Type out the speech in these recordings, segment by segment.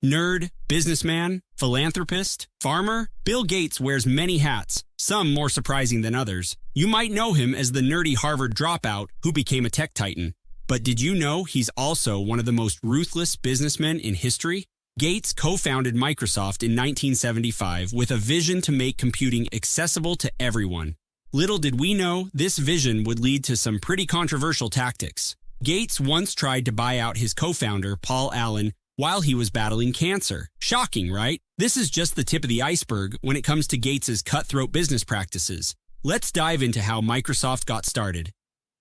Nerd, businessman, philanthropist, farmer, Bill Gates wears many hats, some more surprising than others. You might know him as the nerdy Harvard dropout who became a tech titan. But did you know he's also one of the most ruthless businessmen in history? Gates co-founded Microsoft in 1975 with a vision to make computing accessible to everyone. Little did we know this vision would lead to some pretty controversial tactics. Gates once tried to buy out his co-founder, Paul Allen, while he was battling cancer. Shocking, right? This is just the tip of the iceberg when it comes to Gates's cutthroat business practices. Let's dive into how Microsoft got started.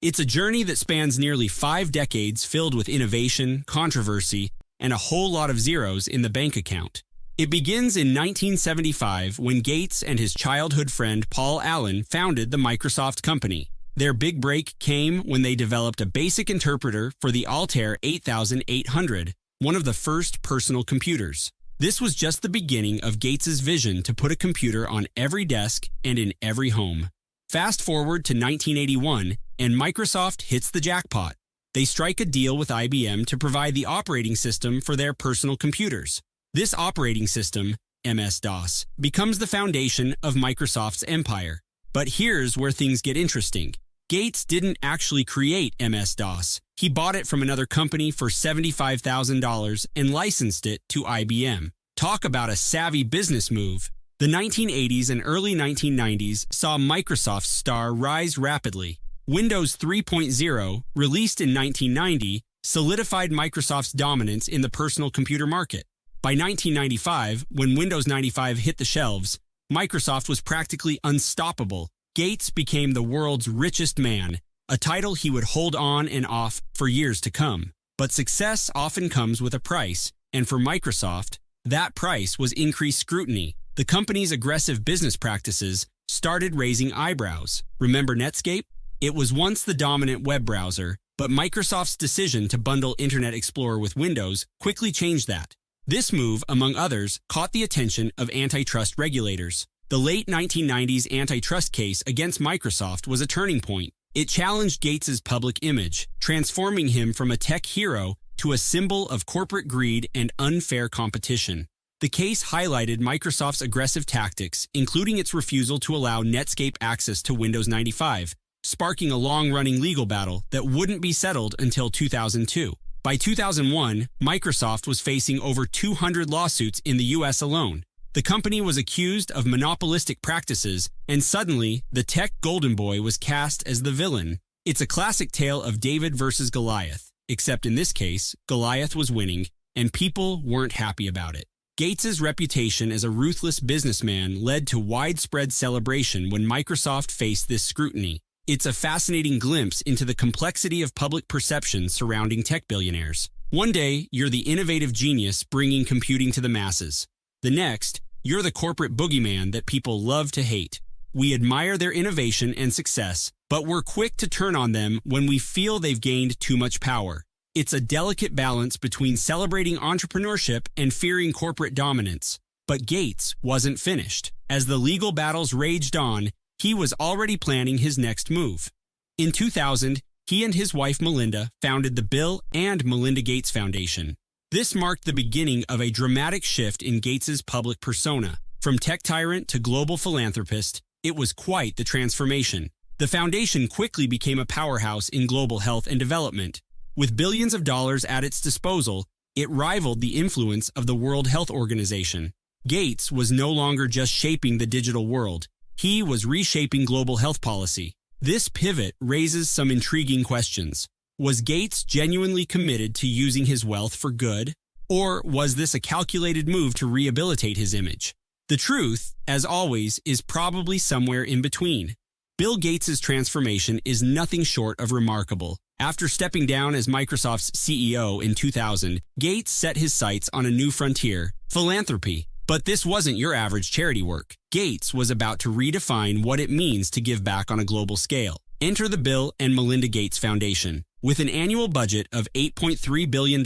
It's a journey that spans nearly 5 decades filled with innovation, controversy, and a whole lot of zeros in the bank account. It begins in 1975 when Gates and his childhood friend Paul Allen founded the Microsoft company. Their big break came when they developed a basic interpreter for the Altair 8800, one of the first personal computers. This was just the beginning of Gates's vision to put a computer on every desk and in every home. Fast forward to 1981, and Microsoft hits the jackpot. They strike a deal with IBM to provide the operating system for their personal computers. This operating system, MS-DOS, becomes the foundation of Microsoft's empire. But here's where things get interesting. Gates didn't actually create MS-DOS. He bought it from another company for $75,000 and licensed it to IBM. Talk about a savvy business move. The 1980s and early 1990s saw Microsoft's star rise rapidly. Windows 3.0, released in 1990, solidified Microsoft's dominance in the personal computer market. By 1995, when Windows 95 hit the shelves, Microsoft was practically unstoppable. Gates became the world's richest man, a title he would hold on and off for years to come. But success often comes with a price, and for Microsoft, that price was increased scrutiny. The company's aggressive business practices started raising eyebrows. Remember Netscape? It was once the dominant web browser, but Microsoft's decision to bundle Internet Explorer with Windows quickly changed that. This move, among others, caught the attention of antitrust regulators. The late 1990s antitrust case against Microsoft was a turning point. It challenged Gates's public image, transforming him from a tech hero to a symbol of corporate greed and unfair competition. The case highlighted Microsoft's aggressive tactics, including its refusal to allow Netscape access to Windows 95, sparking a long-running legal battle that wouldn't be settled until 2002. By 2001, Microsoft was facing over 200 lawsuits in the US alone. The company was accused of monopolistic practices, and suddenly, the tech golden boy was cast as the villain. It's a classic tale of David versus Goliath, except in this case, Goliath was winning, and people weren't happy about it. Gates's reputation as a ruthless businessman led to widespread celebration when Microsoft faced this scrutiny. It's a fascinating glimpse into the complexity of public perception surrounding tech billionaires. One day, you're the innovative genius bringing computing to the masses. The next, you're the corporate boogeyman that people love to hate. We admire their innovation and success, but we're quick to turn on them when we feel they've gained too much power. It's a delicate balance between celebrating entrepreneurship and fearing corporate dominance. But Gates wasn't finished. As the legal battles raged on, he was already planning his next move. In 2000, he and his wife Melinda founded the Bill and Melinda Gates Foundation. This marked the beginning of a dramatic shift in Gates's public persona. From tech tyrant to global philanthropist, it was quite the transformation. The foundation quickly became a powerhouse in global health and development. With billions of dollars at its disposal, it rivaled the influence of the World Health Organization. Gates was no longer just shaping the digital world. He was reshaping global health policy. This pivot raises some intriguing questions. Was Gates genuinely committed to using his wealth for good? Or was this a calculated move to rehabilitate his image? The truth, as always, is probably somewhere in between. Bill Gates's transformation is nothing short of remarkable. After stepping down as Microsoft's CEO in 2000, Gates set his sights on a new frontier, philanthropy. But this wasn't your average charity work. Gates was about to redefine what it means to give back on a global scale. Enter the Bill and Melinda Gates Foundation. With an annual budget of $8.3 billion,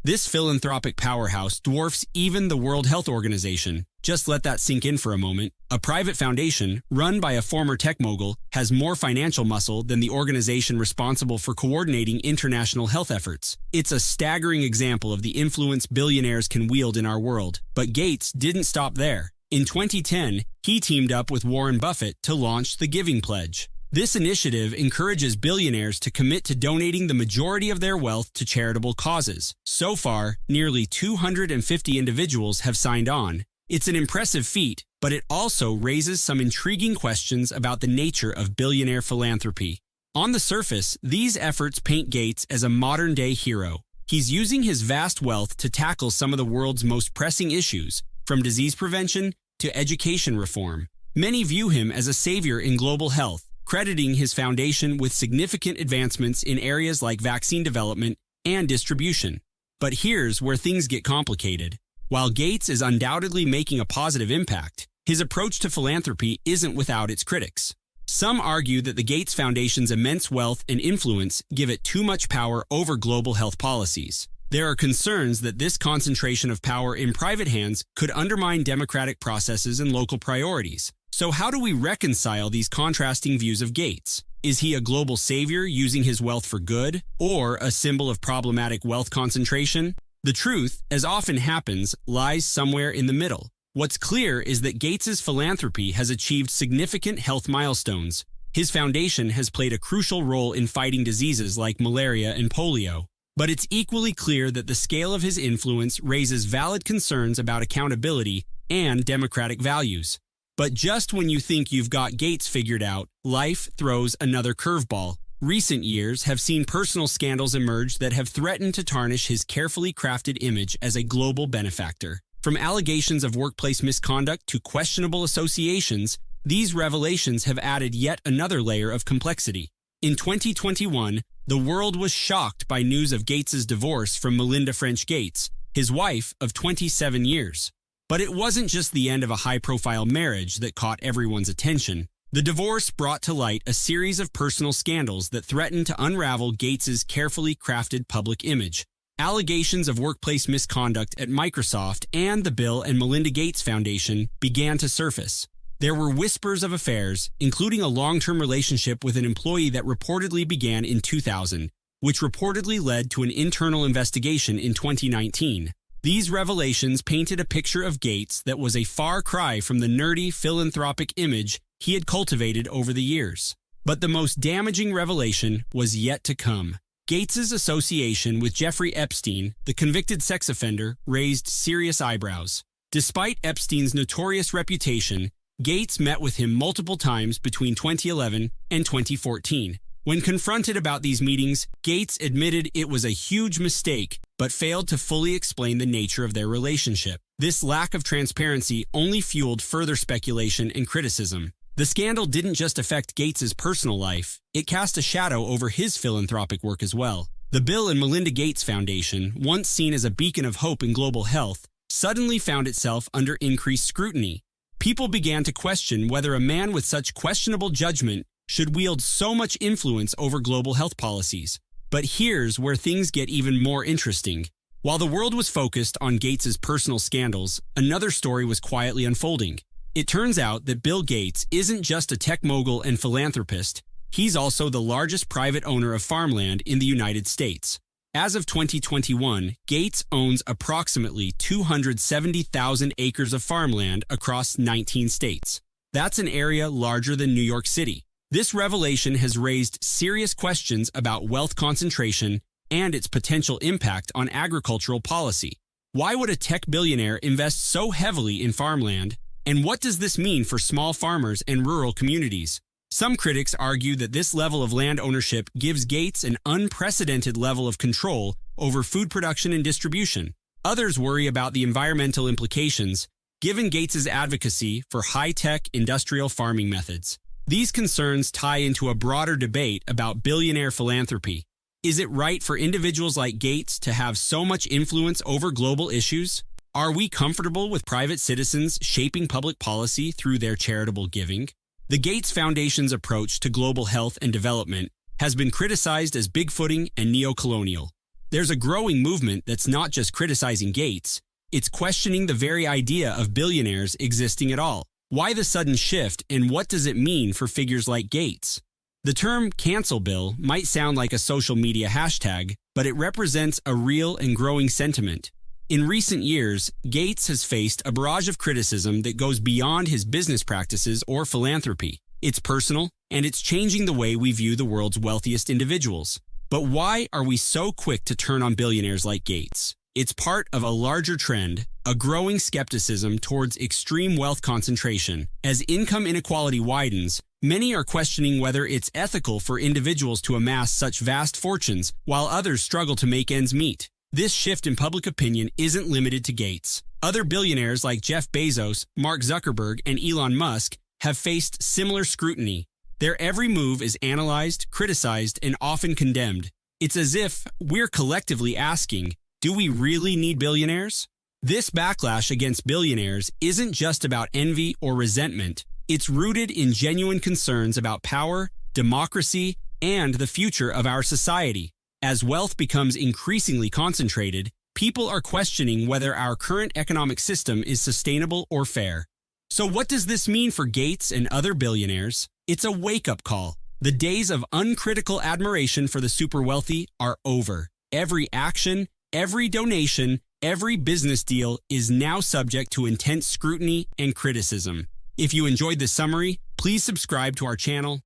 this philanthropic powerhouse dwarfs even the World Health Organization. Just let that sink in for a moment. A private foundation, run by a former tech mogul, has more financial muscle than the organization responsible for coordinating international health efforts. It's a staggering example of the influence billionaires can wield in our world. But Gates didn't stop there. In 2010, he teamed up with Warren Buffett to launch the Giving Pledge. This initiative encourages billionaires to commit to donating the majority of their wealth to charitable causes. So far, nearly 250 individuals have signed on. It's an impressive feat, but it also raises some intriguing questions about the nature of billionaire philanthropy. On the surface, these efforts paint Gates as a modern-day hero. He's using his vast wealth to tackle some of the world's most pressing issues, from disease prevention to education reform. Many view him as a savior in global health, crediting his foundation with significant advancements in areas like vaccine development and distribution. But here's where things get complicated. While Gates is undoubtedly making a positive impact, his approach to philanthropy isn't without its critics. Some argue that the Gates Foundation's immense wealth and influence give it too much power over global health policies. There are concerns that this concentration of power in private hands could undermine democratic processes and local priorities. So how do we reconcile these contrasting views of Gates? Is he a global savior using his wealth for good, or a symbol of problematic wealth concentration? The truth, as often happens, lies somewhere in the middle. What's clear is that Gates's philanthropy has achieved significant health milestones. His foundation has played a crucial role in fighting diseases like malaria and polio. But it's equally clear that the scale of his influence raises valid concerns about accountability and democratic values. But just when you think you've got Gates figured out, life throws another curveball. Recent years have seen personal scandals emerge that have threatened to tarnish his carefully crafted image as a global benefactor. From allegations of workplace misconduct to questionable associations, these revelations have added yet another layer of complexity. In 2021, the world was shocked by news of Gates's divorce from Melinda French Gates, his wife of 27 years. But it wasn't just the end of a high-profile marriage that caught everyone's attention. The divorce brought to light a series of personal scandals that threatened to unravel Gates's carefully crafted public image. Allegations of workplace misconduct at Microsoft and the Bill and Melinda Gates Foundation began to surface. There were whispers of affairs, including a long-term relationship with an employee that reportedly began in 2000, which reportedly led to an internal investigation in 2019. These revelations painted a picture of Gates that was a far cry from the nerdy, philanthropic image he had cultivated over the years. But the most damaging revelation was yet to come. Gates's association with Jeffrey Epstein, the convicted sex offender, raised serious eyebrows. Despite Epstein's notorious reputation, Gates met with him multiple times between 2011 and 2014. When confronted about these meetings, Gates admitted it was a huge mistake, but failed to fully explain the nature of their relationship. This lack of transparency only fueled further speculation and criticism. The scandal didn't just affect Gates's personal life, it cast a shadow over his philanthropic work as well. The Bill and Melinda Gates Foundation, once seen as a beacon of hope in global health, suddenly found itself under increased scrutiny. People began to question whether a man with such questionable judgment should wield so much influence over global health policies. But here's where things get even more interesting. While the world was focused on Gates's personal scandals, another story was quietly unfolding. It turns out that Bill Gates isn't just a tech mogul and philanthropist, he's also the largest private owner of farmland in the United States. As of 2021, Gates owns approximately 270,000 acres of farmland across 19 states. That's an area larger than New York City. This revelation has raised serious questions about wealth concentration and its potential impact on agricultural policy. Why would a tech billionaire invest so heavily in farmland? And what does this mean for small farmers and rural communities? Some critics argue that this level of land ownership gives Gates an unprecedented level of control over food production and distribution. Others worry about the environmental implications, given Gates's advocacy for high-tech industrial farming methods. These concerns tie into a broader debate about billionaire philanthropy. Is it right for individuals like Gates to have so much influence over global issues? Are we comfortable with private citizens shaping public policy through their charitable giving? The Gates Foundation's approach to global health and development has been criticized as bigfooting and neo-colonial. There's a growing movement that's not just criticizing Gates, It's questioning the very idea of billionaires existing at all. Why the sudden shift, and what does it mean for figures like Gates? The term cancel bill might sound like a social media hashtag, but it represents a real and growing sentiment. In recent years, Gates has faced a barrage of criticism that goes beyond his business practices or philanthropy. It's personal, and it's changing the way we view the world's wealthiest individuals. But why are we so quick to turn on billionaires like Gates? It's part of a larger trend, a growing skepticism towards extreme wealth concentration. As income inequality widens, many are questioning whether it's ethical for individuals to amass such vast fortunes while others struggle to make ends meet. This shift in public opinion isn't limited to Gates. Other billionaires like Jeff Bezos, Mark Zuckerberg, and Elon Musk have faced similar scrutiny. Their every move is analyzed, criticized, and often condemned. It's as if we're collectively asking, do we really need billionaires? This backlash against billionaires isn't just about envy or resentment. It's rooted in genuine concerns about power, democracy, and the future of our society. As wealth becomes increasingly concentrated, people are questioning whether our current economic system is sustainable or fair. So what does this mean for Gates and other billionaires? It's a wake-up call. The days of uncritical admiration for the super wealthy are over. Every action, every donation, every business deal is now subject to intense scrutiny and criticism. If you enjoyed this summary, please subscribe to our channel,